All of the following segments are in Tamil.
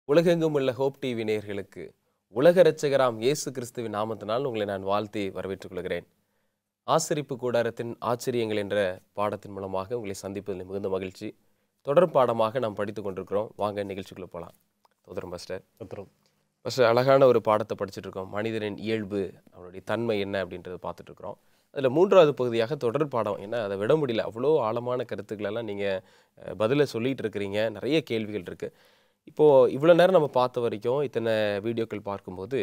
உலகெங்கும் உள்ள ஹோப் டிவி நேயர்களுக்கு உலக இரட்சகராம் இயேசு கிறிஸ்துவின் நாமத்தினால் உங்களை நான் வாழ்த்தி வரவேற்றுக் கொள்கிறேன். ஆசரிப்பு கூடாரத்தின் ஆச்சரியங்கள் என்ற பாடத்தின் மூலமாக உங்களை சந்திப்பதில் மிகுந்த மகிழ்ச்சி. தொடர் பாடமாக நாம் படித்துக் கொண்டிருக்கிறோம். வாங்க நிகழ்ச்சிக்குள்ள போகலாம். தொடரும் ஃபஸ்ட்டு அழகான ஒரு பாடத்தை படிச்சுட்டு இருக்கோம். மனிதனின் இயல்பு, அவனுடைய தன்மை என்ன அப்படின்றத பார்த்துட்டு இருக்கிறோம். அதில் மூன்றாவது பகுதியாக தொடர் பாடம். ஏன்னா அதை விட முடியல, அவ்வளோ ஆழமான கருத்துக்களெல்லாம் நீங்கள் பதிலை சொல்லிகிட்டு இருக்கிறீங்க. நிறைய கேள்விகள் இருக்குது. இப்போது இவ்வளோ நேரம் நம்ம பார்த்த வரைக்கும் இத்தனை வீடியோக்கள் பார்க்கும்போது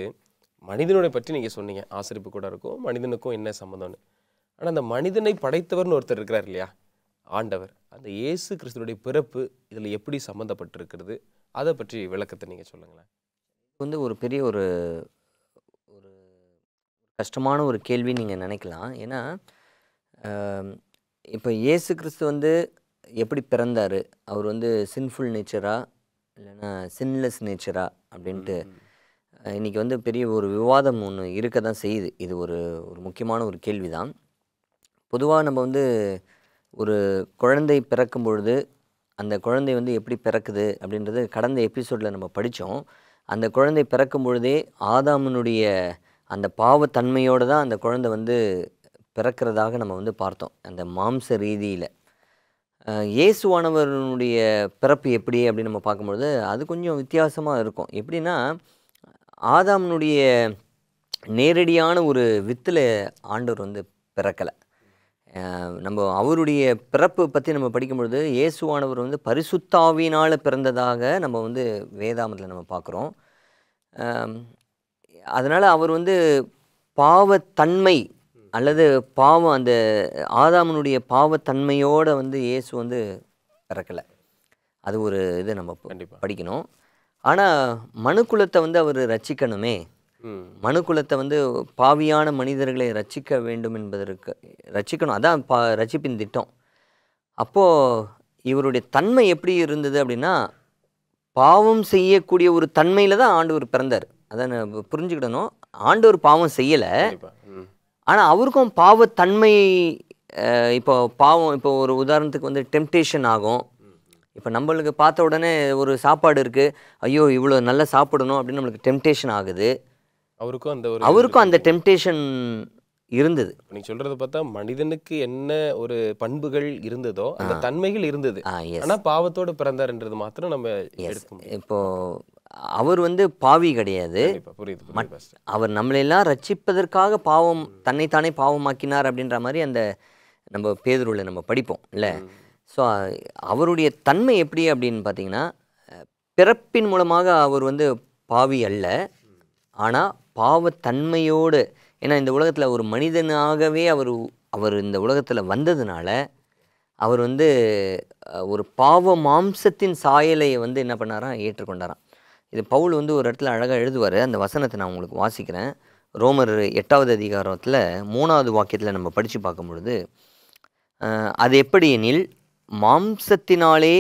மனிதனுடைய பற்றி நீங்கள் சொன்னீங்க. ஆசரிப்பு கூட இருக்கும், மனிதனுக்கும் என்ன சம்மந்தம்னு. ஆனால் அந்த மனிதனை படைத்தவர்னு ஒருத்தர் இருக்கிறார் இல்லையா, ஆண்டவர், அந்த இயேசு கிறிஸ்துடைய பிறப்பு இதில் எப்படி சம்மந்தப்பட்டிருக்கிறது, அதை பற்றி விளக்கத்தை நீங்கள் சொல்லுங்களேன். ஒரு பெரிய ஒரு கஷ்டமான ஒரு கேள்வி நீங்கள் நினைக்கலாம். ஏன்னா இப்போ இயேசு கிறிஸ்து எப்படி பிறந்தார், அவர் சின்ஃபுல் நேச்சரா இல்லைன்னா சின்லெஸ் நேச்சரா அப்படின்ட்டு இன்றைக்கி பெரிய ஒரு விவாதம் ஒன்று இருக்க தான் செய்யுது. இது ஒரு முக்கியமான ஒரு கேள்வி தான். பொதுவாக நம்ம ஒரு குழந்தை பிறக்கும் பொழுது அந்த குழந்தை எப்படி பிறக்குது அப்படின்றது கடந்த எபிசோடில் நம்ம படித்தோம். அந்த குழந்தை பிறக்கும் பொழுதே ஆதாமனுடைய அந்த பாவத்தன்மையோடு தான் அந்த குழந்தை பிறக்கிறதாக நம்ம பார்த்தோம். அந்த மாம்ச ரீதியில் இயேசுவானவருடைய பிறப்பு எப்படி அப்படின்னு நம்ம பார்க்கும்பொழுது அது கொஞ்சம் வித்தியாசமாக இருக்கும். எப்படின்னா, ஆதாமனுடைய நேரடியான ஒரு வித்தில் ஆண்டவர் பிறக்கலை. நம்ம அவருடைய பிறப்பு பற்றி நம்ம படிக்கும்பொழுது இயேசுவானவர் பரிசுத்தாவினால் பிறந்ததாக நம்ம வேதாமத்தில் நம்ம பார்க்குறோம். அதனால் அவர் பாவத்தன்மை அல்லது பாவம், அந்த ஆதாமனுடைய பாவத்தன்மையோடு இயேசு பிறக்கலை. அது ஒரு இது நம்ம படிக்கணும். ஆனால் மனுக்குலத்தை அவர் ரட்சிக்கணுமே, மனுக்குலத்தை பாவியான மனிதர்களை ரட்சிக்க வேண்டும் என்பதற்கு ரட்சிக்கணும், அதான் ரட்சிப்பின் திட்டம். அப்போது இவருடைய தன்மை எப்படி இருந்தது அப்படின்னா, பாவம் செய்யக்கூடிய ஒரு தன்மையில் தான் ஆண்டவர் பிறந்தார். அதான் புரிஞ்சுக்கிடணும். ஆண்டவர் பாவம் செய்யலை, ஆனால் அவருக்கும் பாவத்தன்மை. இப்போ பாவம், இப்போ ஒரு உதாரணத்துக்கு டெம்டேஷன் ஆகும். இப்போ நம்மளுக்கு பார்த்த உடனே ஒரு சாப்பாடு இருக்குது, ஐயோ இவ்வளோ நல்லா சாப்பிடணும் அப்படின்னு நம்மளுக்கு டெம்டேஷன் ஆகுது. அவருக்கும் அந்த டெம்டேஷன் இருந்தது. நீங்க சொல்றத பார்த்தா மனிதனுக்கு என்ன ஒரு பண்புகள் இருந்ததோ அந்த தன்மைகள் இருந்தது. ஆனா பாவத்தோடு பிறந்தார்ன்றது மாத்திரம் நம்ம எடுக்கணும். இப்போ அவர் பாவி கிடையாது. அவர் நம்மளெல்லாம் ரட்சிப்பதற்காக பாவம், தன்னைத்தானே பாவமாக்கினார் அப்படின்ற மாதிரி அந்த நம்ம பேதுருவில் நம்ம படிப்போம் இல்லை. ஸோ அவருடைய தன்மை எப்படி அப்படின்னு பார்த்தீங்கன்னா, பிறப்பின் மூலமாக அவர் பாவி அல்ல, ஆனால் பாவத்தன்மையோடு. ஏன்னா இந்த உலகத்தில் ஒரு மனிதனாகவே அவர் இந்த உலகத்தில் வந்ததுனால அவர் ஒரு பாவ மாம்சத்தின் சாயலை என்ன பண்ணாராம், ஏற்றுக்கொண்டாராம். இது பவுல் ஒரு இடத்துல அழகாக எழுதுவார். அந்த வசனத்தை நான் உங்களுக்கு வாசிக்கிறேன். ரோமர் 8வது அதிகாரத்தில் 3வது வாக்கியத்தில் நம்ம படித்து பார்க்கும் பொழுது, அது எப்படி எனில், மாம்சத்தினாலே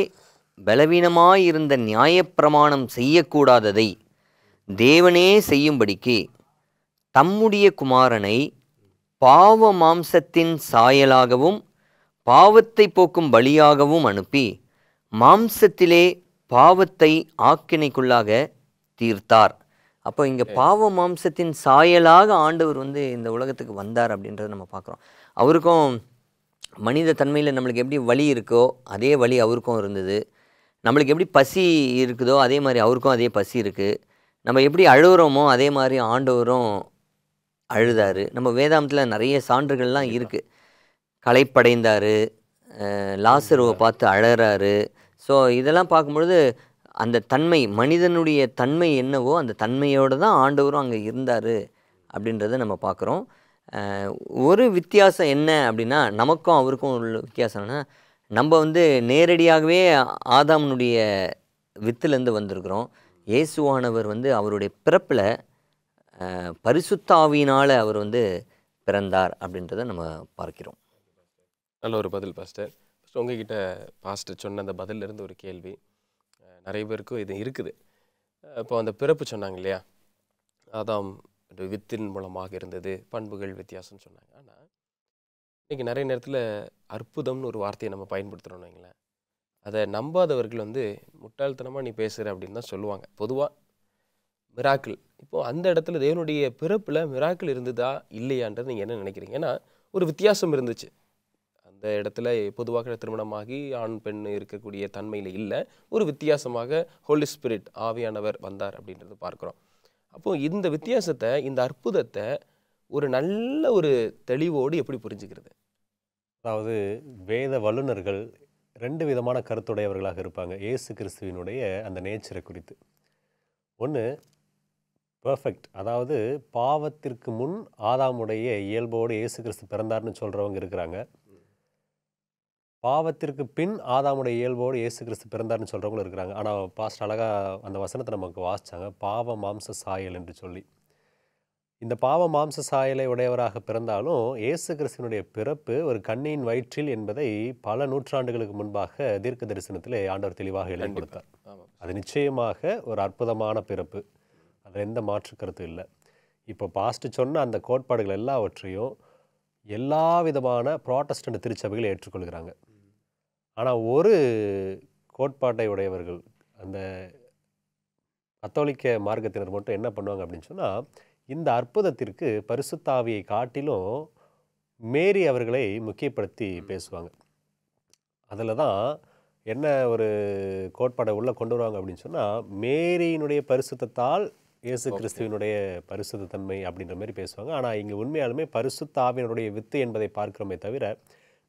பலவீனமாயிருந்த நியாயப்பிரமாணம் செய்யக்கூடாததை தேவனே செய்யும்படிக்கு தம்முடைய குமாரனை பாவ மாம்சத்தின் சாயலாகவும் பாவத்தை போக்கும் பலியாகவும் அனுப்பி மாம்சத்திலே பாவத்தை ஆக்கினைக்குள்ளாக தீர்த்தார். அப்போ இங்கே பாவ மாம்சத்தின் சாயலாக ஆண்டவர் இந்த உலகத்துக்கு வந்தார் அப்படின்றத நம்ம பார்க்குறோம். அவருக்கும் மனித தன்மையில் நம்மளுக்கு எப்படி வலி இருக்கோ அதே வலி அவருக்கும் இருந்தது. நம்மளுக்கு எப்படி பசி இருக்குதோ அதே மாதிரி அவருக்கும் அதே பசி இருக்குது. நம்ம எப்படி அழுகிறோமோ அதே மாதிரி ஆண்டவரும் அழுதார். நம்ம வேதாந்தத்தில் நிறைய சான்றுகள்லாம் இருக்குது. களைப்படைந்தார், லாசருவை பார்த்து அழறாரு. ஸோ இதெல்லாம் பார்க்கும்பொழுது அந்த தன்மை, மனிதனுடைய தன்மை என்னவோ அந்த தன்மையோடு தான் ஆண்டவரும் அங்கே இருந்தார் அப்படின்றத நம்ம பார்க்குறோம். ஒரு வித்தியாசம் என்ன அப்படின்னா, நமக்கும் அவருக்கும் உள்ள வித்தியாசம்னா, நம்ம நேரடியாகவே ஆதாமனுடைய வித்துலேருந்து வந்திருக்கிறோம். இயேசுவானவர் அவருடைய பிறப்பில் பரிசுத்தாவியினால் அவர் பிறந்தார் அப்படின்றத நம்ம பார்க்கிறோம். நல்ல ஒரு பதில் பாஸ்டர். உங்ககிட்ட பாஸ்டர் சொன்ன அந்த பதிலிருந்து ஒரு கேள்வி நிறைய பேருக்கும் இது இருக்குது. இப்போ அந்த பிறப்பு சொன்னாங்க இல்லையா, அதாம் வித்தின் மூலமாக இருந்தது, பண்புகள் வித்தியாசம்னு சொன்னாங்க. ஆனால் இன்றைக்கி நிறைய நேரத்தில் அற்புதம்னு ஒரு வார்த்தையை நம்ம பயன்படுத்துகிறோன்னு வைங்களேன். அதை நம்பாதவர்கள் முட்டாள்தனமாக நீ பேசுகிற அப்படின்னு தான் சொல்லுவாங்க பொதுவாக. மிராக்கிள், இப்போது அந்த இடத்துல தேவனுடைய பிறப்பில் மிராக்கிள் இருந்ததா இல்லையான்றது நீங்கள் என்ன நினைக்கிறீங்க? ஏன்னா ஒரு வித்தியாசம் இருந்துச்சு அந்த இடத்துல. பொதுவாக திருமணமாகி ஆண் பெண் இருக்கக்கூடிய தன்மையில் இல்லை, ஒரு வித்தியாசமாக ஹோலி ஸ்பிரிட் ஆவியானவர் வந்தார் அப்படின்றது பார்க்குறோம். அப்போது இந்த வித்தியாசத்தை, இந்த அற்புதத்தை ஒரு நல்ல ஒரு தெளிவோடு எப்படி புரிஞ்சுக்கிறது? அதாவது வேத வல்லுநர்கள் 2 விதமான கருத்துடையவர்களாக இருப்பாங்க இயேசு கிறிஸ்துவினுடைய அந்த நேச்சரை குறித்து. ஒன்று பெர்ஃபெக்ட், அதாவது பாவத்திற்கு முன் ஆதாமுடைய இயல்போடு இயேசு கிறிஸ்து பிறந்தார்னு சொல்கிறவங்க இருக்கிறாங்க. பாவத்திற்கு பின் ஆதாமுடைய இயல்போடு இயேசு கிறிஸ்து பிறந்தார்னு சொல்கிறவங்களும் இருக்கிறாங்க. ஆனால் பாஸ்ட் அழகாக அந்த வசனத்தை நமக்கு வாசித்தாங்க, பாவ மாம்ச சாயல் என்று சொல்லி. இந்த பாவ மாம்ச சாயலை உடையவராக பிறந்தாலும் இயேசு கிறிஸ்துவினுடைய பிறப்பு ஒரு கன்னியின் வயிற்றில் என்பதை பல நூற்றாண்டுகளுக்கு முன்பாக தீர்க்க தரிசனத்தில் ஆண்டவர் தெளிவாக எழுதி கொடுத்தார். அது நிச்சயமாக ஒரு அற்புதமான பிறப்பு, அதில் எந்த மாற்று கருத்தும் இல்லை. இப்போ பாஸ்ட்டு சொன்ன அந்த கோட்பாடுகள் எல்லாவற்றையும் எல்லா விதமான புராட்டஸ்டன்ட் திருச்சபைகள் ஏற்றுக்கொள்கிறாங்க. ஆனால் ஒரு கோட்பாட்டை உடையவர்கள், அந்த கத்தோலிக்க மார்க்கத்தினர் மட்டும் என்ன பண்ணுவாங்க அப்படின்னு சொன்னால், இந்த அற்புதத்திற்கு பரிசுத்த ஆவியை காட்டிலும் மேரி அவர்களை முக்கியப்படுத்தி பேசுவாங்க. அதில் தான் என்ன ஒரு கோட்பாடை உள்ளே கொண்டு வருவாங்க அப்படின்னு சொன்னால், மேரியினுடைய பரிசுத்தத்தால் இயேசு கிறிஸ்துவினுடைய பரிசுத்த தன்மை அப்படின்ற மாதிரி பேசுவாங்க. ஆனால் இங்கே உண்மையாலுமே பரிசுத்த ஆவியினுடைய வித்து என்பதை பார்க்கிறோமே தவிர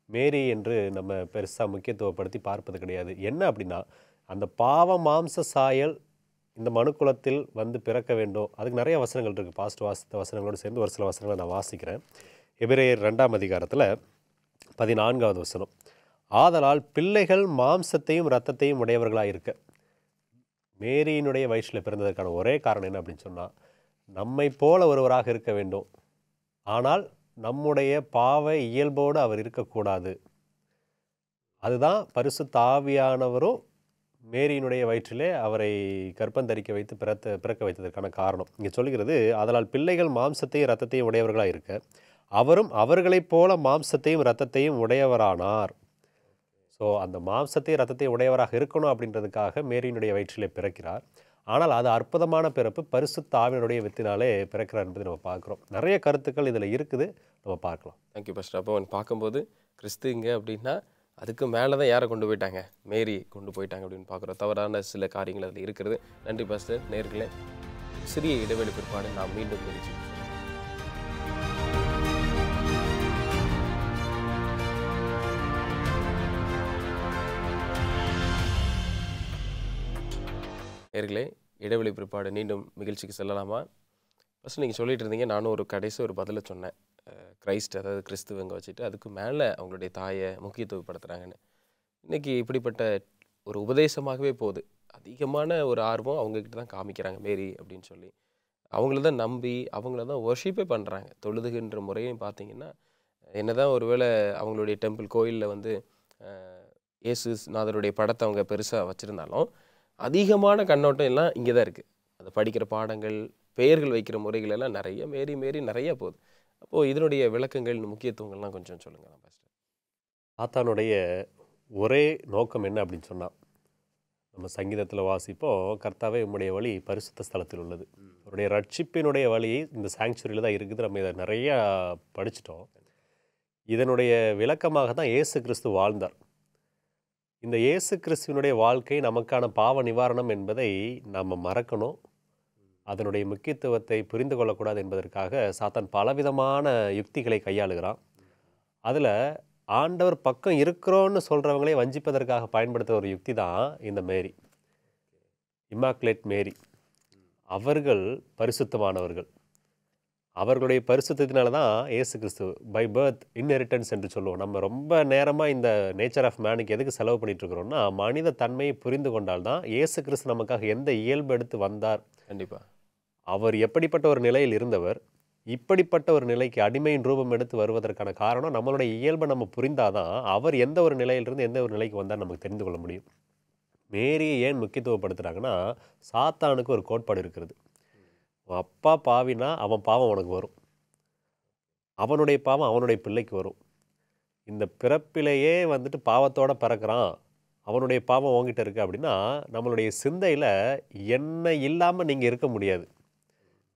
மேரி என்று நம்ம பெருசாக முக்கியத்துவப்படுத்தி பார்ப்பது கிடையாது. என்ன அப்படின்னா, அந்த பாவ மாம்ச சாயல் இந்த மனுக்குலத்தில் வந்து பிறக்க வேண்டும். அதுக்கு நிறைய வசனங்கள் இருக்குது. பாஸ்ட் வாசித்த வசனங்களோடு சேர்ந்து ஒரு சில வசனங்களை நான் வாசிக்கிறேன். எபிரேயர் 2ஆம் அதிகாரத்தில் 14வது வசனம், ஆதலால் பிள்ளைகள் மாம்சத்தையும் இரத்தத்தையும் உடையவர்களாக இருக்க. மேரியினுடைய வயிற்றில் பிறந்ததற்கான ஒரே காரணம் என்ன அப்படின்னு சொன்னால், நம்மை போல ஒருவராக இருக்க வேண்டும், ஆனால் நம்முடைய பாவ இயல்போடு அவர் இருக்கக்கூடாது. அதுதான் பரிசுத்த ஆவியானவரும் மேரியினுடைய வயிற்றிலே அவரை கர்ப்பந்தரிக்க வைத்து பிறக்க வைத்ததற்கான காரணம். இங்கே சொல்கிறது, அதனால் பிள்ளைகள் மாம்சத்தையும் இரத்தத்தையும் உடையவர்களாக இருக்க அவரும் அவர்களைப் போல மாம்சத்தையும் இரத்தத்தையும் உடையவரானார். ஸோ அந்த மாம்சத்தையும் இரத்தத்தையும் உடையவராக இருக்கணும் அப்படின்றதுக்காக மேரியினுடைய வயிற்றிலே பிறக்கிறார். ஆனால் அது அற்புதமான பிறப்பு, பரிசுத்த ஆவியினுடைய வித்தினாலே பிறக்கிறார் என்பதை நம்ம பார்க்குறோம். நிறைய கருத்துக்கள் இதில் இருக்குது, நம்ம பார்க்கலாம். Thank you pastor. அப்போ பார்க்கும்போது கிறிஸ்துங்க அப்படின்னா அதுக்கு மேலே தான் யாரை கொண்டு போயிட்டாங்க, மேரி கொண்டு போயிட்டாங்க அப்படின்னு பார்க்குறோம். தவறான சில காரியங்கள் அதில் இருக்கிறது. நன்றி பாஸ்டர். நேர்களே, சிறிய இடைவெளி பிற்பாடு நாம் மீண்டும் நிகழ்ச்சி. நேர்களே, இடைவெளி பிற்பாடு மீண்டும் நிகழ்ச்சிக்கு செல்லலாமா? ஃபஸ்ட் நீங்கள் சொல்லிட்டு இருந்தீங்க, நானும் ஒரு கடைசி ஒரு பதிலை சொன்னேன். கிரைஸ்ட், அதாவது கிறிஸ்துவங்க வச்சுட்டு அதுக்கு மேலே அவங்களுடைய தாயை முக்கியத்துவப்படுத்துகிறாங்கன்னு. இன்றைக்கி இப்படிப்பட்ட ஒரு உபதேசமாகவே போகுது. அதிகமான ஒரு ஆர்வம் அவங்கக்கிட்ட தான் காமிக்கிறாங்க மேரி அப்படின்னு சொல்லி. அவங்கள தான் நம்பி அவங்கள தான் வொர்ஷிப்பே பண்ணுறாங்க. தொழுதுகின்ற முறையும் பார்த்தீங்கன்னா, என்ன தான் ஒருவேளை அவங்களுடைய டெம்பிள் கோயிலில் வந்து இயேசு நாதருடைய படத்தை அவங்க பெருசாக வச்சுருந்தாலும் அதிகமான கண்ணோட்டம் எல்லாம் இங்கே தான் இருக்குது. அதை படிக்கிற பாடங்கள், பெயர்கள் வைக்கிற முறைகள் எல்லாம் நிறைய மேரி நிறைய போகுது. அப்போது இதனுடைய விளக்கங்கள், முக்கியத்துவங்கள்லாம் கொஞ்சம் சொல்லுங்கள் பாஸ்டர். சாத்தானுடைய ஒரே நோக்கம் என்ன அப்படின்னு சொன்னால், நம்ம சங்கீதத்தில் வாசிப்போம், கர்த்தாவே உம்முடைய வழி பரிசுத்த ஸ்தலத்தில் உள்ளது. அவருடைய ரட்சிப்பினுடைய வழி இந்த சாங்சுரியில் தான் இருக்குது. நம்ம இதை நிறையா படிச்சிட்டோம். இதனுடைய விளக்கமாக தான் இயேசு கிறிஸ்து வாழ்ந்தார். இந்த இயேசு கிறிஸ்துவினுடைய வாழ்க்கை நமக்கான பாவ நிவாரணம் என்பதை நாம் மறக்கணும். அதனுடைய முக்கியத்துவத்தை புரிந்து கொள்ளக்கூடாது என்பதற்காக சாத்தான் பலவிதமான யுக்திகளை கையாளுகிறான். அதில் ஆண்டவர் பக்கம் இருக்கிறோன்னு சொல்கிறவங்களே வஞ்சிப்பதற்காக பயன்படுத்துகிற ஒரு யுக்தி தான் இந்த மேரி, இம்மாக்குலேட் மேரி. அவர்கள் பரிசுத்தமானவர்கள். அவர்களுடைய பரிசுத்தத்தினால தான் இயேசு கிறிஸ்து பை பர்த் இன்ஹெரிட்டன்ஸ் என்று சொல்லுவோம். நம்ம ரொம்ப நேரமாக இந்த நேச்சர் ஆஃப் மேனுக்கு எதுக்கு செலவு பண்ணிட்டு இருக்கிறோம்னா, மனித தன்மையை புரிந்து கொண்டால்தான் இயேசு கிறிஸ்து நமக்காக எந்த இயல்பு எடுத்து வந்தார், கண்டிப்பாக அவர் எப்படிப்பட்ட ஒரு நிலையில் இருந்தவர், இப்படிப்பட்ட ஒரு நிலைக்கு அடிமையின் ரூபம் எடுத்து வருவதற்கான காரணம் நம்மளுடைய இயல்பை நம்ம புரிந்தாதான் அவர் எந்த ஒரு நிலையிலிருந்து எந்த ஒரு நிலைக்கு வந்தால் நமக்கு தெரிந்து கொள்ள முடியும். மேரியை ஏன் முக்கியத்துவப்படுத்துகிறாங்கன்னா, சாத்தானுக்கு ஒரு கோட்பாடு இருக்கிறது. அப்பா பாவினா அவன் பாவம் அவனுக்கு வரும், அவனுடைய பாவம் அவனுடைய பிள்ளைக்கு வரும். இந்த பிறப்பிலேயே வந்துட்டு பாவத்தோடு பிறக்கிறான் அவனுடைய பாவம் உங்ககிட்ட இருக்குது அப்படின்னா நம்மளுடைய சிந்தையில் என்ன இல்லாமல் நீங்கள் இருக்க முடியாது.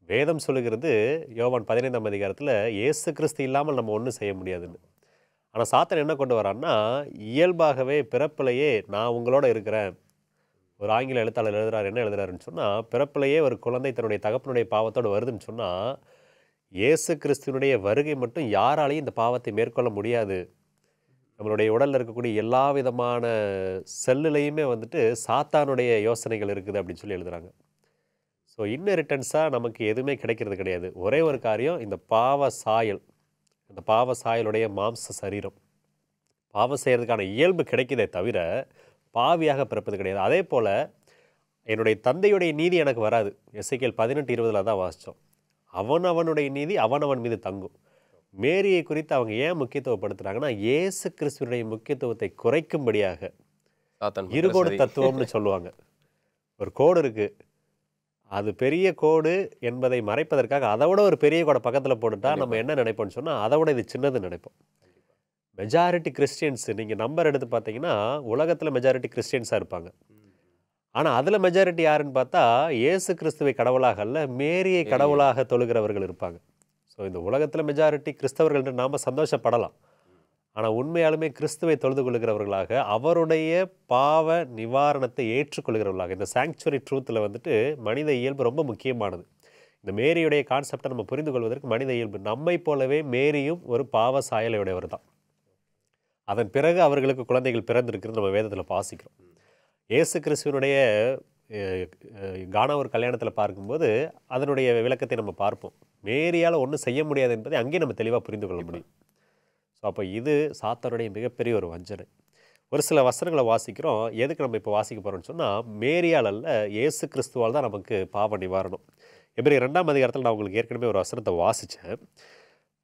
வேதம் சொல்லுகிறது யோவான் 15ஆம் அதிகாரத்தில் இயேசு கிறிஸ்து இல்லாமல் நம்ம ஒன்றும் செய்ய முடியாதுன்னு. ஆனால் சாத்தன் என்ன கொண்டு வரான்னா, இயல்பாகவே பிறப்பிலேயே நான் உங்களோட இருக்கிறேன். ஒரு ஆங்கில எழுத்தாளர் எழுதுறாரு, என்ன எழுதுறாருன்னு சொன்னால், பிறப்பிலேயே ஒரு குழந்தை தன்னுடைய தகப்பனுடைய பாவத்தோடு வருதுன்னு சொன்னால், இயேசு கிறிஸ்துவனுடைய வருகை மட்டும் யாராலையும் இந்த பாவத்தை மேற்கொள்ள முடியாது. நம்மளுடைய உடலில் இருக்கக்கூடிய எல்லா விதமான செல்லுலையுமே வந்துட்டு சாத்தானுடைய யோசனைகள் இருக்குது அப்படின்னு சொல்லி எழுதுறாங்க. ஸோ இன்னெரிட்டன்ஸாக நமக்கு எதுவுமே கிடைக்கிறது கிடையாது. ஒரே ஒரு காரியம், இந்த பாவ சாயல், இந்த பாவ சாயலுடைய மாம்ச சரீரம், பாவம் செய்கிறதுக்கான இயல்பு கிடைக்குதே தவிர பாவியாக பிறப்பது கிடையாது. அதே போல் என்னுடைய தந்தையுடைய நீதி எனக்கு வராது. எசேக்கியேல் 18:20 தான் வாசித்தோம். அவனுடைய நீதி அவனவன் மீது தங்கும். மேரியை குறித்து அவங்க ஏன் முக்கியத்துவப்படுத்துகிறாங்கன்னா, இயேசு கிறிஸ்துவனுடைய முக்கியத்துவத்தை குறைக்கும்படியாக. இருகோடு தத்துவம்னு சொல்லுவாங்க. ஒரு கோடு இருக்குது, அது பெரிய கோடு என்பதை மறைப்பதற்காக அதை விட ஒரு பெரிய கோடை பக்கத்தில் போட்டுட்டா நம்ம என்ன நினைப்போம்னு சொன்னால், அதை விட இது சின்னது நினைப்போம். மெஜாரிட்டி கிறிஸ்டியன்ஸு நீங்கள் நம்பர் எடுத்து பார்த்தீங்கன்னா உலகத்தில் மெஜாரிட்டி கிறிஸ்டியன்ஸாக இருப்பாங்க. ஆனால் அதில் மெஜாரிட்டி யாருன்னு பார்த்தா இயேசு கிறிஸ்துவை கடவுளாக அல்ல, மேரியை கடவுளாக தொழுகிறவர்கள் இருப்பாங்க. ஸோ இந்த உலகத்தில் மெஜாரிட்டி கிறிஸ்தவர்கள் என்று நாம் சந்தோஷப்படலாம். ஆனால் உண்மையாலுமே கிறிஸ்துவை தொழுது கொள்கிறவர்களாக, அவருடைய பாவ நிவாரணத்தை ஏற்றுக்கொள்கிறவர்களாக. இந்த சாங்சுவரி ட்ரூத்தில் வந்துட்டு மனித இயல்பு ரொம்ப முக்கியமானது. இந்த மேரியுடைய கான்செப்டை நம்ம புரிந்து கொள்வதற்கு மனித இயல்பு, நம்மை போலவே மேரியும் ஒரு பாவ சாயலை உடையவர் தான். அதன் பிறகு அவர்களுக்கு குழந்தைகள் பிறந்திருக்கிறது நம்ம வேதத்தில் வாசிக்கிறோம். இயேசு கிறிஸ்துவனுடைய கானாவூர் கல்யாணத்தில் பார்க்கும்போது அதனுடைய விளக்கத்தை நம்ம பார்ப்போம். மேரியால் ஒன்றும் செய்ய முடியாது என்பதை அங்கேயே நம்ம தெளிவாக புரிந்து கொள்ள முடியும். ஸோ அப்போ இது சாத்தானுடைய மிகப்பெரிய ஒரு வஞ்சனை. ஒரு சில வசனங்களை வாசிக்கிறோம். எதுக்கு நம்ம இப்போ வாசிக்க போகிறோம்னு சொன்னால், மேரியால் அல்ல, இயேசு கிறிஸ்துவால் தான் நமக்கு பாவ நிவாரணம். எபிரேயர் 2ஆம் அதிகாரத்தில் நான் உங்களுக்கு ஏற்கனவே ஒரு வசனத்தை வாசித்தேன்.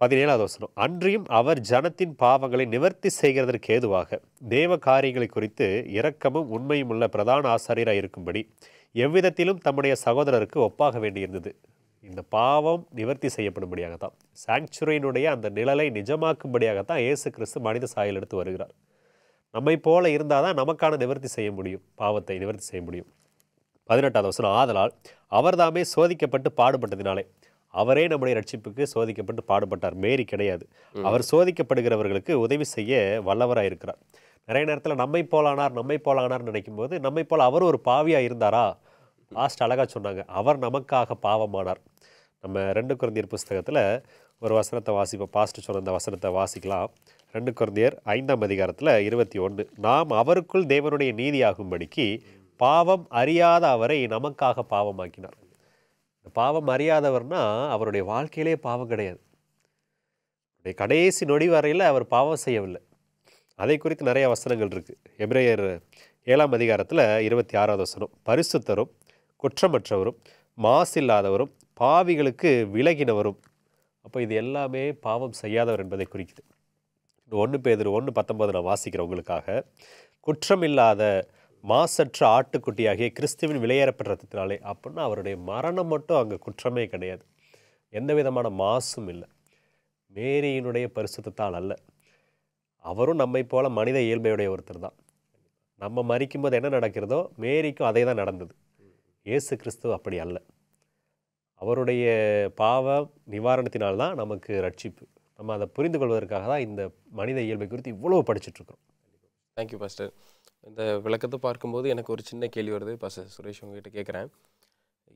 17ஆவது வசனம். அன்றியும் அவர் ஜனத்தின் பாவங்களை நிவர்த்தி செய்கிறதற்கு ஏதுவாக தேவ காரியங்களை குறித்து இரக்கமும் உண்மையும் உள்ள பிரதான ஆசாரியராக இருக்கும்படி எவ்விதத்திலும் தம்முடைய சகோதரருக்கு ஒப்பாக வேண்டியிருந்தது. இந்த பாவம் நிவர்த்தி செய்யப்படும்படியாகத்தான், சாங்சுரியினுடைய அந்த நிழலை நிஜமாக்கும்படியாகத்தான் இயேசு கிறிஸ்து மனித சாயல் எடுத்து வருகிறார். நம்மை போல இருந்தால் தான் நமக்கான நிவர்த்தி செய்ய முடியும், பாவத்தை நிவர்த்தி செய்ய முடியும். 18ஆவது வசனம். ஆதலால் அவர் தாமே சோதிக்கப்பட்டு பாடுபட்டதினாலே, அவரே நம்முடைய ரட்சிப்புக்கு சோதிக்கப்பட்டு பாடுபட்டார், மேரி கிடையாது. அவர் சோதிக்கப்படுகிறவர்களுக்கு உதவி செய்ய வல்லவராக இருக்கிறார். நிறைய நேரத்தில் நம்மை போலானார் நினைக்கும் போது, நம்மை போல் அவர் ஒரு பாவியாக இருந்தாரா? லாஸ்ட் அழகாக சொன்னாங்க, அவர் நமக்காக பாவமானார். நம்ம 2 கொரிந்தியர் புஸ்தகத்தில் ஒரு வசனத்தை வாசிப்போம். பாஸ்டர் சொன்ன அந்த வசனத்தை வாசிக்கலாம். 2 கொரிந்தியர் 5ஆம் அதிகாரத்தில் 21. நாம் அவருக்குள் தேவனுடைய நீதியாகும்படிக்கு பாவம் அறியாத அவரை நமக்காக பாவமாக்கினார். பாவம் அறியாதவர்னா அவருடைய வாழ்க்கையிலே பாவம் கிடையாது. கடைசி நொடி வரையில் அவர் பாவம் செய்யவில்லை. அதை குறித்து நிறைய வசனங்கள் இருக்குது. எபிரேயர் 7ஆம் அதிகாரத்தில் 26ஆவது வசனம். பரிசுத்தரும் குற்றமற்றவரும் மாசில்லாதவரும் பாவிகளுக்கு விலகினவரும். அப்போ இது எல்லாமே பாவம் செய்யாதவர் என்பதை குறிக்குது. 1 பேதுரு 1:19 நான் வாசிக்கிறேன் உங்களுக்காக. குற்றமில்லாத மாசற்ற ஆட்டுக்குட்டியாகிய கிறிஸ்துவின் விலையேறப்பட்ட ரத்தத்தினாலே. அப்படின்னா அவருடைய மரணம் மட்டும் அங்கே குற்றமே கிடையாது, எந்த விதமான மாசும் இல்லை. மேரியினுடைய பரிசுத்தத்தால் அல்ல, அவரும் நம்மை போல மனித இயல்பையுடைய ஒருத்தர் தான். நம்ம மரிக்கும்போது என்ன நடக்கிறதோ மேரிக்கும் அதே தான் நடந்தது. இயேசு கிறிஸ்து அப்படி அல்ல. அவருடைய பாவ நிவாரணத்தினால்தான் நமக்கு ரட்சிப்பு. நம்ம அதை புரிந்து கொள்வதற்காக தான் இந்த மனித இயல்பை குறித்து இவ்வளவு படிச்சுட்ருக்கோம். Thank you pastor. இந்த விளக்கத்தை பார்க்கும்போது எனக்கு ஒரு சின்ன கேள்வி வருது பாஸ்டர் சுரேஷ், உங்ககிட்ட கேட்குறேன்.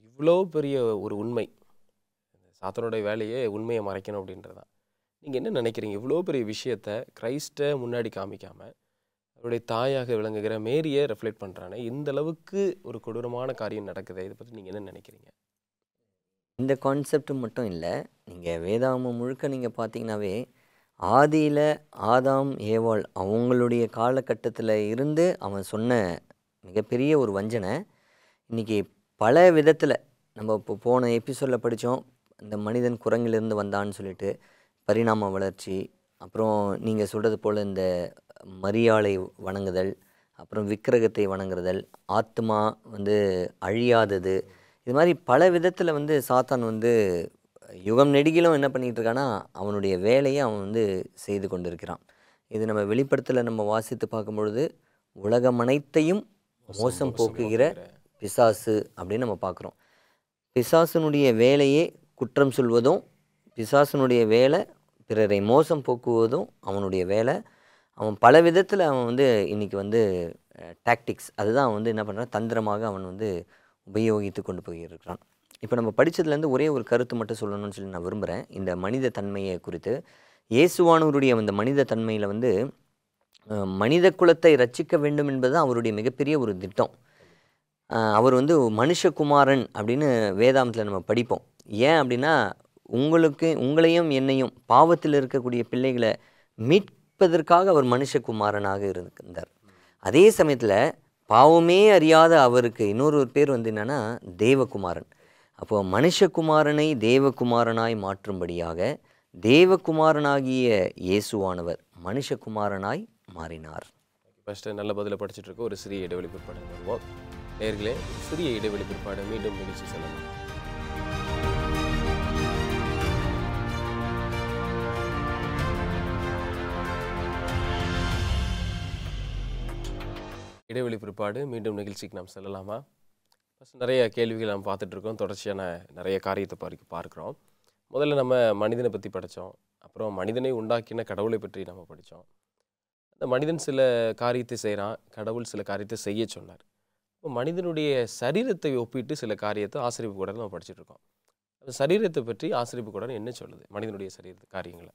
இவ்வளோ பெரிய ஒரு உண்மை, சாத்தனுடைய வேலையே உண்மையை மறைக்கணும் அப்படின்றதான். நீங்கள் என்ன நினைக்கிறீங்க? இவ்வளோ பெரிய விஷயத்தை கிரைஸ்ட்டை முன்னாடி காமிக்காமல் அவருடைய தாயாக விளங்குகிற மேரியை ரெஃப்ளெக்ட் பண்ணுறானே, இந்த அளவுக்கு ஒரு கொடூரமான காரியம் நடக்குது. இதை பற்றி நீங்கள் என்ன நினைக்கிறீங்க? இந்த கான்செப்ட் மட்டும் இல்லை, நீங்கள் வேதாகமம் முழுக்க நீங்கள் பார்த்தீங்கன்னாவே ஆதியில் ஆதாம் ஏவாள் அவங்களுடைய காலகட்டத்தில் இருந்து அவன் சொன்ன மிகப்பெரிய ஒரு வஞ்சனை இன்றைக்கி பல விதத்தில் நம்ம இப்போ போன எபிசோடில் படித்தோம். இந்த மனிதன் குரங்கிலிருந்து வந்தான்னு சொல்லிட்டு பரிணாம வளர்ச்சி, அப்புறம் நீங்கள் சொல்கிறது போல் இந்த மரியாளை வணங்குதல், அப்புறம் விக்கிரகத்தை வணங்குறதல், ஆத்மா அழியாதது, இது மாதிரி பல விதத்தில் சாத்தான் யுகம் நெடுகிலும் என்ன பண்ணிகிட்டு இருக்கான்னா அவனுடைய வேலையை அவன் செய்து கொண்டிருக்கிறான். இது நம்ம வெளிப்படத்தில் நம்ம வாசித்து பார்க்கும்பொழுது உலகம் அனைத்தையும் மோசம் போக்குகிற பிசாசு அப்படின்னு நம்ம பார்க்குறோம். பிசாசுனுடைய வேலையே குற்றம் சொல்வதும், பிசாசுனுடைய வேலை பிறரை மோசம் போக்குவதும் அவனுடைய வேலை. அவன் பல விதத்தில் அவன் வந்து இன்றைக்கி வந்து டாக்டிக்ஸ், அதுதான் அவன் வந்து என்ன பண்ணுறான், தந்திரமாக அவன் வந்து உபயோகித்து கொண்டு போயிருக்கிறான். இப்போ நம்ம படித்ததுலேருந்து ஒரே ஒரு கருத்து மட்டும் சொல்லணும்னு சொல்லி நான் விரும்புகிறேன். இந்த மனித தன்மையை குறித்து இயேசுவானவருடைய அந்த மனித தன்மையில் வந்து மனித குலத்தை ரட்சிக்க வேண்டும் என்பது அவருடைய மிகப்பெரிய ஒரு திட்டம். அவர் வந்து மனுஷகுமாரன் அப்படின்னு வேதாந்தத்தில் நம்ம படிப்போம். ஏன் அப்படின்னா உங்களையும் என்னையும் பாவத்தில் இருக்கக்கூடிய பிள்ளைகளை மீட்பதற்காக அவர் மனுஷகுமாரனாக இருந்தார். அதே சமயத்தில் பாவமே அறியாத அவருக்கு இன்னொரு பேர் வந்து என்னென்னா தேவகுமாரன். அப்போது மனுஷகுமாரனை தேவகுமாரனாய் மாற்றும்படியாக தேவகுமாரனாகிய இயேசுவானவர் மனுஷகுமாரனாய் மாறினார். ஃபஸ்ட்டு நல்ல பதிலை படிச்சுட்டு இருக்கோம். ஒரு சிறிய இடைவெளி பிற்பாடு வருவோம். நேர்களே, சிறிய இடைவெளி பிற்பாடு மீண்டும் நிகழ்ச்சி செல்லலாம். இடைவெளி பிற்பாடு மீண்டும் நிகழ்ச்சிக்கு நாம் செல்லலாமா? ஃபஸ்ட் நிறைய கேள்விகள் நாம் பார்த்துட்ருக்கோம். தொடர்ச்சியான நிறைய காரியத்தை பார்க்குறோம். முதல்ல நம்ம மனிதனை பற்றி படித்தோம். அப்புறம் மனிதனை உண்டாக்கின கடவுளை பற்றி நம்ம படித்தோம். அந்த மனிதன் சில காரியத்தை செய்கிறான், கடவுள் சில காரியத்தை செய்ய சொன்னார். இப்போ மனிதனுடைய சரீரத்தை ஒப்பிட்டு சில காரியத்தை ஆசிரியப்பு கூட நம்ம படிச்சுட்ருக்கோம். அந்த சரீரத்தை பற்றி ஆசிரியப்பு கூட என்ன சொல்லுது, மனிதனுடைய சரீரத்து காரியங்களை?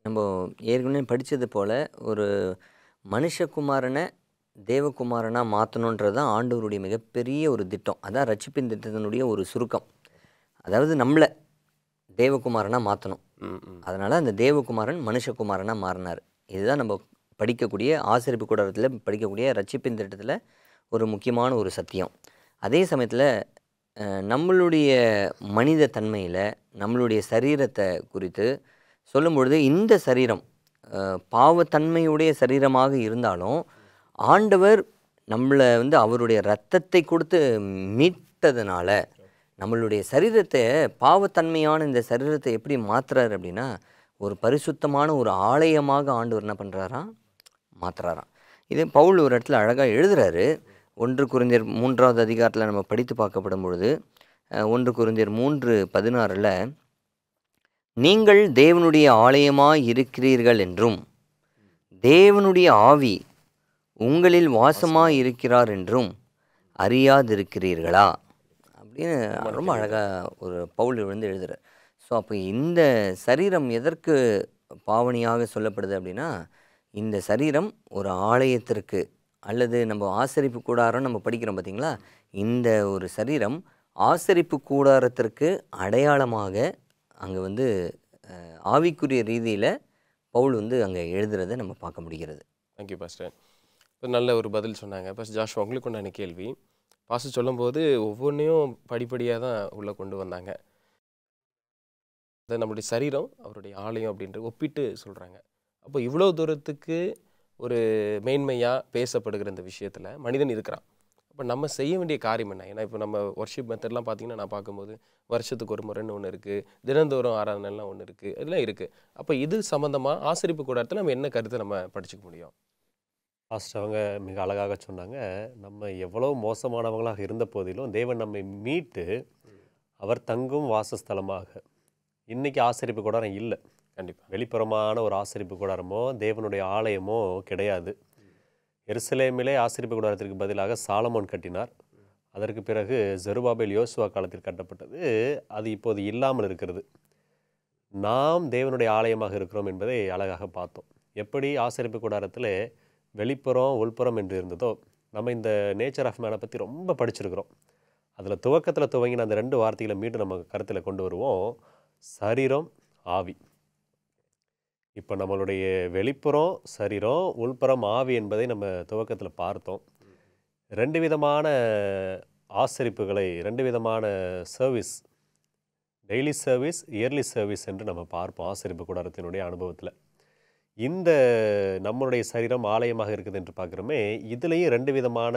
நம்ம ஏற்கனவே படித்தது போல் ஒரு மனுஷகுமாரனை தேவகுமாரனாக மாற்றணுன்றது தான் ஆண்டவருடைய மிகப்பெரிய ஒரு திட்டம். அதான் ரட்சிப்பின் திட்டத்தினுடைய ஒரு சுருக்கம். அதாவது நம்மளை தேவகுமாரனாக மாற்றணும். அதனால் அந்த தேவகுமாரன் மனுஷகுமாரனாக மாறினார். இதுதான் நம்ம படிக்கக்கூடிய ஆசிரியப்பு கூடாரத்தில் படிக்கக்கூடிய ரட்சிப்பின் திட்டத்தில் ஒரு முக்கியமான ஒரு சத்தியம். அதே சமயத்தில் நம்மளுடைய மனித தன்மையில் நம்மளுடைய சரீரத்தை குறித்து சொல்லும்பொழுது இந்த சரீரம் பாவத்தன்மையுடைய சரீரமாக இருந்தாலும் ஆண்டவர் நம்மளை வந்து அவருடைய இரத்தத்தை கொடுத்து மீட்டதுனால நம்மளுடைய சரீரத்தை, பாவத்தன்மையான இந்த சரீரத்தை எப்படி மாற்றுறாரு அப்படின்னா ஒரு பரிசுத்தமான ஒரு ஆலயமாக ஆண்டவர் என்ன பண்ணுறாராம், மாற்றுறாராம். இது பவுல் ஒரு இடத்துல அழகாக எழுதுகிறாரு. 1 கொரிந்தியர் 3வது அதிகாரத்தில் நம்ம படித்து பார்க்கப்படும் பொழுது 1 கொரிந்தியர் 3:16 நீங்கள் தேவனுடைய ஆலயமாய் இருக்கிறீர்கள் என்றும் தேவனுடைய ஆவி உங்களில் வாசமாய் இருக்கிறார் என்றும் அறியாதிருக்கிறீர்களா அப்படின்னு ரொம்ப அழகாக ஒரு பவுல் வந்து எழுதுகிறார். ஸோ அப்போ இந்த சரீரம் எதற்கு பாவனையாக சொல்லப்படுது அப்படின்னா, இந்த சரீரம் ஒரு ஆலயத்திற்கு, அல்லது நம்ம ஆசரிப்பு கூடாரம் நம்ம படிக்கிறோம் பார்த்தீங்களா, இந்த ஒரு சரீரம் ஆசரிப்பு கூடாரத்திற்கு அடையாளமாக அங்கே வந்து ஆவிக்குரிய ரீதியில் பவுல் வந்து அங்கே எழுதுறதை நம்ம பார்க்க முடிகிறது. Thank you pastor. இப்போ நல்ல ஒரு பதில் சொன்னாங்க. பாஸ்டர் ஜாஷுவா, உங்களுக்கு உண்டான கேள்வி பாஸ்டர் சொல்லும்போது ஒவ்வொன்றையும் படிப்படியாக தான் உள்ளே கொண்டு வந்தாங்க. அதை நம்மளுடைய சரீரம் அவருடைய ஆலயம் அப்படின்ற ஒப்பிட்டு சொல்கிறாங்க. அப்போ இவ்வளோ தூரத்துக்கு ஒரு மேன்மையாக பேசப்படுகிற இந்த விஷயத்தில் மனிதன் இருக்கிறான். அப்போ நம்ம செய்ய வேண்டிய காரியம் என்ன? ஏன்னா இப்போ நம்ம ஒர்ஷிப் மெத்தட்லாம் பார்த்திங்கன்னா நான் பார்க்கும்போது வருஷத்துக்கு ஒரு முறைன்னு ஒன்று இருக்குது, தினந்தோறும் ஆராதனைலாம் ஒன்று இருக்குது, இதெல்லாம் இருக்குது. அப்போ இது சம்மந்தமாக ஆசரிப்பு கூடாரத்தில் நம்ம என்ன கருத்தை நம்ம படிச்சுக்க முடியும்? பாஸ்டர் அவங்க மிக அழகாக சொன்னாங்க. நம்ம எவ்வளோ மோசமானவங்களாக இருந்த போதிலும் தேவன் நம்மை மீட்டு அவர் தங்கும் வாசஸ்தலமாக, இன்றைக்கி ஆசரிப்பு கூடாரம் இல்லை. கண்டிப்பாக வெளிப்புறமான ஒரு ஆசரிப்பு கூடாரமோ தேவனுடைய ஆலயமோ கிடையாது. எருசலேமிலே ஆசரிப்பு கூடாரத்திற்கு பதிலாக சாலமோன் கட்டினார். அதற்கு பிறகு ஜெருபாபேல் யோசுவா காலத்தில் கட்டப்பட்டது. அது இப்போது இல்லாமல் இருக்கிறது. நாம் தேவனுடைய ஆலயமாக இருக்கிறோம் என்பதை அழகாக பார்த்தோம். எப்படி ஆசரிப்பு கூடாரத்தில் வெளிப்புறம் உள்புறம் என்று இருந்ததோ, நம்ம இந்த நேச்சர் ஆஃப் மேனை பற்றி ரொம்ப படிச்சிருக்கிறோம். அதில் துவக்கத்தில் துவங்கின அந்த 2 வார்த்தைகளை மீண்டும் நம்ம கருத்தில் கொண்டு வருவோம். சரீரம், ஆவி. இப்போ நம்மளுடைய வெளிப்புறம் சரீரம், உள்புறம் ஆவி என்பதை நம்ம துவக்கத்தில் பார்த்தோம். 2 விதமான ஆசரிப்புகளை, 2 விதமான service, daily service, yearly service என்று நம்ம பார்ப்போம் ஆசரிப்பு கூடாரத்தினுடைய அனுபவத்தில். இந்த நம்மளுடைய சரீரம் ஆலயமாக இருக்குது என்று பார்க்குறோமே, இதுலேயும் 2 விதமான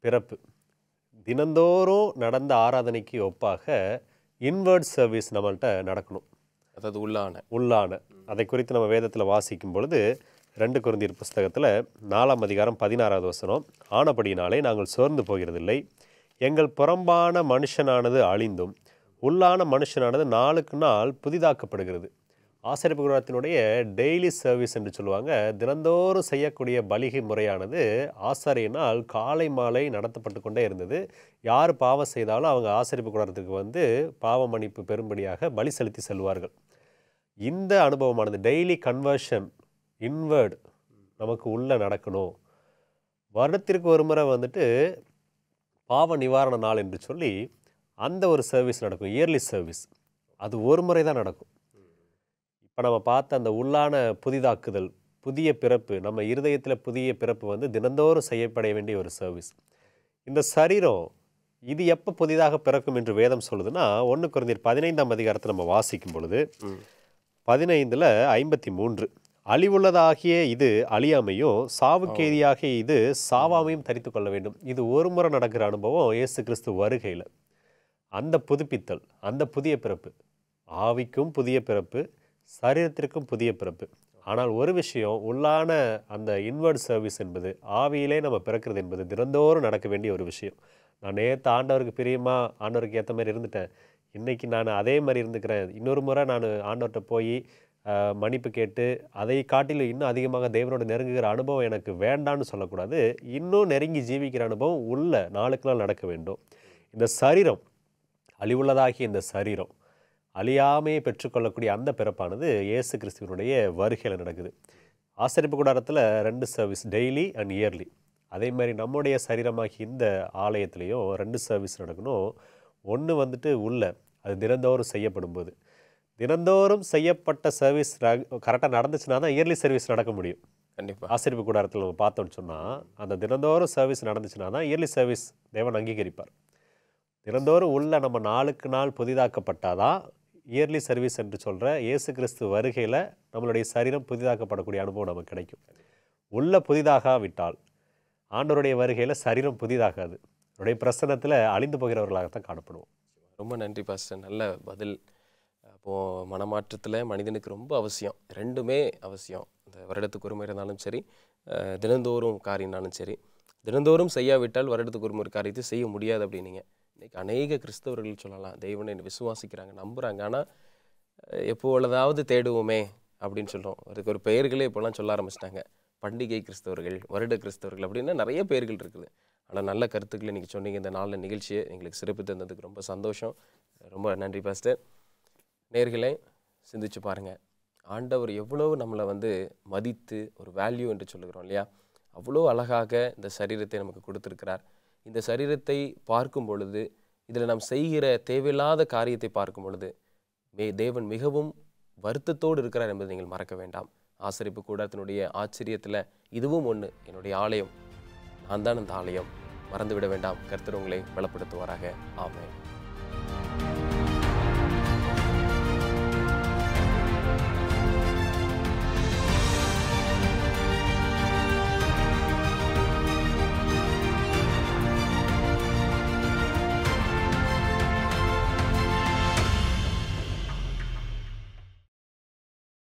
பிறப்பு. தினந்தோறும் நடந்த ஆராதனைக்கு ஒப்பாக இன்வர்ட் சர்வீஸ் நம்மள்கிட்ட நடக்கணும். அதாவது உள்ளான அதை குறித்து நம்ம வேதத்தில் வாசிக்கும் பொழுது 2 கொரிந்தியர் புஸ்தகத்தில் 4ஆம் அதிகாரம் 16வது வசனம், ஆனபடியினாலே நாங்கள் சோர்ந்து போகிறதில்லை. எங்கள் புறம்பான மனுஷனானது அழிந்தும் உள்ளான மனுஷனானது நாளுக்கு நாள் புதிதாக்கப்படுகிறது. ஆசரிப்பு கூடாரத்தினுடைய டெய்லி சர்வீஸ் என்று சொல்லுவாங்க. தினந்தோறும் செய்யக்கூடிய பலிகை முறையானது ஆசாரியனால் காலை மாலை நடத்தப்பட்டு கொண்டே இருந்தது. யார் பாவம் செய்தாலும் அவங்க ஆசரிப்பு கூடாரத்துக்கு வந்து பாவ மன்னிப்பு பெறும்படியாக பலி செலுத்தி செல்வார்கள். இந்த அனுபவமானது டெய்லி கன்வர்ஷன் இன்வேர்டு நமக்கு உள்ளே நடக்கணும். வருடத்திற்கு ஒரு முறை வந்துட்டு பாவ நிவாரண நாள் என்று சொல்லி அந்த ஒரு சர்வீஸ் நடக்கும், இயர்லி சர்வீஸ். அது ஒரு முறை தான் நடக்கும். இப்போ நம்ம பார்த்த அந்த உள்ளான புதிதாக்குதல், புதிய பிறப்பு, நம்ம இருதயத்தில் புதிய பிறப்பு வந்து தினந்தோறும் செய்யப்பட வேண்டிய ஒரு சர்வீஸ். இந்த சரீரம் இது எப்போ புதிதாக பிறக்கும் என்று வேதம் சொல்லுதுன்னா, 1 கொரிந்தியர் 15ஆம் அதிகாரத்தை நம்ம வாசிக்கும் பொழுது 15:53, அழிவுள்ளதாகிய இது அழியாமையும் சாவுக்கேதியாகிய இது சாவாமையும் தரித்து கொள்ள வேண்டும். இது ஒரு முறை நடக்கிற அனுபவம் இயேசு கிறிஸ்து வருகையில். அந்த புதுப்பித்தல், அந்த புதிய பிறப்பு, ஆவிக்கும் புதிய பிறப்பு, சரீரத்திற்கும் புதிய பிறப்பு. ஆனால் ஒரு விஷயம், உள்ளான அந்த இன்வர்ட் சர்வீஸ் என்பது, ஆவியிலே நம்ம பிறக்கிறது என்பது தினந்தோறும் நடக்க வேண்டிய ஒரு விஷயம். நான் நேற்று ஆண்டவருக்கு பிரியமாக ஆண்டவருக்கு ஏற்ற மாதிரி இருந்துட்டேன், இன்றைக்கி நான் அதே மாதிரி இருந்துக்கிறேன், இன்னொரு முறை நான் ஆண்டவர்கிட்ட போய் மன்னிப்பு கேட்டு அதை காட்டிலும் இன்னும் அதிகமாக தேவனோட நெருங்குகிற அனுபவம் எனக்கு வேண்டான்னு சொல்லக்கூடாது. இன்னும் நெருங்கி ஜீவிக்கிற அனுபவம் உள்ள நாளுக்கு நாள் நடக்க வேண்டும். இந்த சரீரம், அழிவுள்ளதாகிய இந்த சரீரம் அழியாமையை பெற்றுக்கொள்ளக்கூடிய அந்த பிறப்பானது இயேசு கிறிஸ்துவனுடைய வருகையில் நடக்குது. ஆசரிப்பு கூடாரத்தில் 2 சர்வீஸ், டெய்லி அண்ட் இயர்லி. அதே மாதிரி நம்முடைய சரீரமாகி இந்த ஆலயத்துலேயும் 2 சர்வீஸ் நடக்கணும். ஒன்று வந்துட்டு உள்ள, அது தினந்தோறும் செய்யப்படும் போது, தினந்தோறும் செய்யப்பட்ட சர்வீஸ் கரெக்டாக நடந்துச்சுன்னா தான் இயர்லி சர்வீஸ் நடக்க முடியும். கண்டிப்பாக ஆசரிப்பு கூடாரத்தில் நம்ம பார்த்தோன்னு சொன்னால், அந்த தினந்தோறும் சர்வீஸ் நடந்துச்சுன்னா தான் இயர்லி சர்வீஸ் தேவன் அங்கீகரிப்பார். தினந்தோறும் உள்ள நம்ம நாளுக்கு நாள் புதிதாக்கப்பட்டாதான் இயர்லி சர்வீஸ் என்று சொல்கிற இயேசு கிறிஸ்து வருகையில் நம்மளுடைய சரீரம் புதிதாக்கப்படக்கூடிய அனுபவம் நமக்கு கிடைக்கும். உள்ள புதிதாகாவிட்டால் ஆண்டவருடைய வருகையில் சரீரம் புதிதாகாது. அவருடைய பிரசன்னத்தில் அழிந்து போகிறவர்களாகத்தான் காணப்படுவோம். ரொம்ப நன்றி பாஸ்டர், நல்ல பதில். அப்போது மனமாற்றத்தில் மனிதனுக்கு ரொம்ப அவசியம், ரெண்டுமே அவசியம். இந்த வருடத்துக்கு ஒரு முறை இருந்தாலும் சரி, தினந்தோறும் காரியம்னாலும் சரி. தினந்தோறும் செய்யாவிட்டால் வருடத்துக்கு ஒரு முறை காரியத்தை செய்ய முடியாது அப்படின்னீங்க. இன்றைக்கி அநேக கிறிஸ்தவர்கள் சொல்லலாம், தெய்வனை விசுவாசிக்கிறாங்க, நம்புகிறாங்க, ஆனால் எப்பொழுதாவது தேடுவோமே அப்படின்னு சொல்கிறோம். அதுக்கு ஒரு பெயர்களே இப்போலாம் சொல்ல ஆரம்பிச்சிட்டாங்க. பண்டிகை கிறிஸ்தவர்கள், வருட கிறிஸ்தவர்கள் அப்படின்னு நிறைய பெயர்கள் இருக்குது. ஆனால் நல்ல கருத்துக்களை இன்றைக்கி சொன்னீங்க. இந்த நாளில் நிகழ்ச்சியை எங்களுக்கு சிறப்பு தந்ததுக்கு ரொம்ப சந்தோஷம். ரொம்ப நன்றி பாஸ்டர். நேயர்களே, சிந்திச்சு பாருங்கள், ஆண்டவர் எவ்வளோ நம்மளை வந்து மதித்து ஒரு வேல்யூ என்று சொல்லுகிறோம் இல்லையா, அவ்வளோ அழகாக இந்த சரீரத்தை நமக்கு கொடுத்துருக்கிறார். இந்த சரீரத்தை பார்க்கும் பொழுது, இதில் நாம் செய்கிற தேவையில்லாத காரியத்தை பார்க்கும் பொழுது தேவன் மிகவும் வருத்தத்தோடு இருக்கிறார் என்பதை நீங்கள் மறக்க வேண்டாம். ஆசரிப்பு கூடாரத்தினுடைய ஆச்சரியத்தில் இதுவும் ஒன்று, என்னுடைய ஆலயம், நான் தான் அந்த ஆலயம். மறந்துவிட வேண்டாம். கர்த்தர் உங்களை பலப்படுத்துவாராக. ஆமென்.